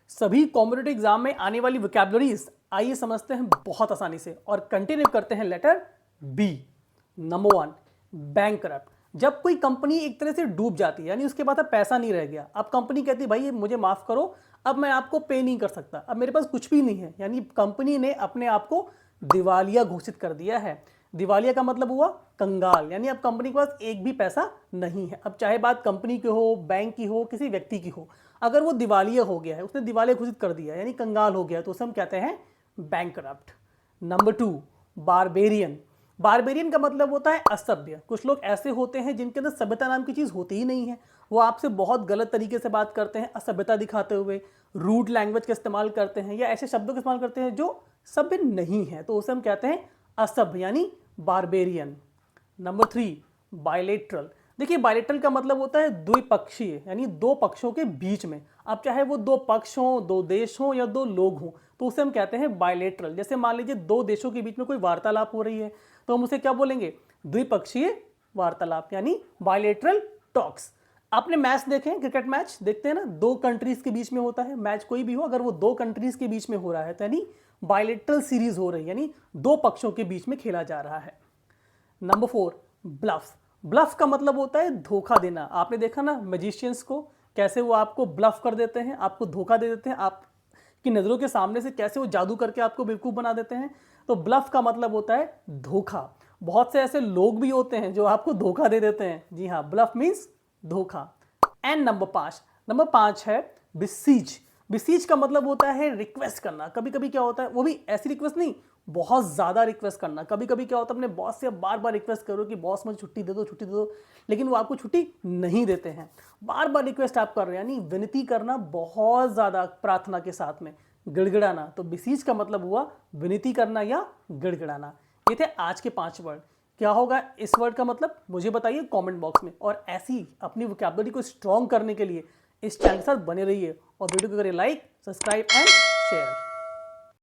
सभी competitive exam में आने वाली वोकैबुलरीज आइए समझते हैं बहुत आसानी से और कंटिन्यू करते हैं लेटर बी। Number 1, bankrupt. जब कोई कंपनी एक तरह से डूब जाती है, यानी उसके पास अब पैसा नहीं रह गया, अब कंपनी कहती है भाई मुझे माफ करो, अब मैं आपको पे नहीं कर सकता, अब मेरे पास कुछ भी नहीं है, यानी कंपनी ने अपने आप को दिवालिया घोषित कर दिया है। दिवालिया का मतलब हुआ कंगाल, यानी अब कंपनी के पास एक भी पैसा नहीं है। अब चाहे बात कंपनी की हो, बैंक की हो, किसी व्यक्ति की हो, अगर वो दिवालिया हो गया है, उसने दिवालिया घोषित कर दिया यानी कंगाल हो गया, तो उसे हम कहते हैं बैंकरप्ट। Number 2, barbarian. बारबेरियन का मतलब होता है असभ्य। कुछ लोग ऐसे होते हैं जिनके अंदर सभ्यता नाम की चीज़ होती ही नहीं है, वो आपसे बहुत गलत तरीके से बात करते हैं, असभ्यता दिखाते हुए रूड लैंग्वेज का इस्तेमाल करते हैं या ऐसे शब्दों का इस्तेमाल करते हैं जो सभ्य नहीं है, तो उसे हम कहते हैं असभ्य यानी बारबेरियन। Number 3, bilateral. देखिए बायलेटरल का मतलब होता है द्विपक्षीय, यानी दो पक्षों के बीच में। अब चाहे वो दो पक्ष हों, दो देश हों या दो लोग हों, तो उसे हम कहते हैं बायलेटरल। जैसे मान लीजिए दो देशों के बीच में कोई वार्तालाप हो रही है, तो हम उसे क्या बोलेंगे? द्विपक्षीय वार्तालाप यानी बायलेटरल टॉक्स। आपने मैच देखे हैं, क्रिकेट मैच देखते हैं ना, दो कंट्रीज के बीच में होता है मैच, कोई भी हो, अगर वो दो कंट्रीज के बीच में हो रहा है तो यानी बायलेटरल सीरीज हो रही है, यानी दो पक्षों के बीच में खेला जा रहा है। Number 4, bulb. ब्लफ का मतलब होता है धोखा देना। आपने देखा ना मैजिशियंस को, कैसे वो आपको ब्लफ कर देते हैं, आपको धोखा दे देते हैं, आपकी नज़रों के सामने से कैसे वो जादू करके आपको बेवकूफ़ बना देते हैं। तो ब्लफ का मतलब होता है धोखा। बहुत से ऐसे लोग भी होते हैं जो आपको धोखा दे देते हैं। जी हाँ, ब्लफ मीन्स धोखा। एंड नंबर 5 है बिसीज। बिसीज का मतलब होता है रिक्वेस्ट करना। कभी कभी क्या होता है, वो भी ऐसी रिक्वेस्ट नहीं, बहुत ज़्यादा रिक्वेस्ट करना। कभी कभी क्या होता है, अपने बॉस से बार बार रिक्वेस्ट करो कि बॉस मुझे छुट्टी दे दो, छुट्टी दे दो, लेकिन वो आपको छुट्टी नहीं देते हैं। बार बार रिक्वेस्ट आप कर रहे हैं, यानी विनती करना बहुत ज़्यादा प्रार्थना के साथ में, गिड़गिड़ाना। तो बिसीज का मतलब हुआ विनती करना या गिड़गिड़ाना। ये थे आज के 5 वर्ड। क्या होगा इस वर्ड का मतलब, मुझे बताइए कमेंट बॉक्स में। और ऐसी अपनी वोकैबुलरी को स्ट्रॉन्ग करने के लिए इस चैनल के साथ बने रहिए और वीडियो को करिए लाइक, सब्सक्राइब एंड शेयर।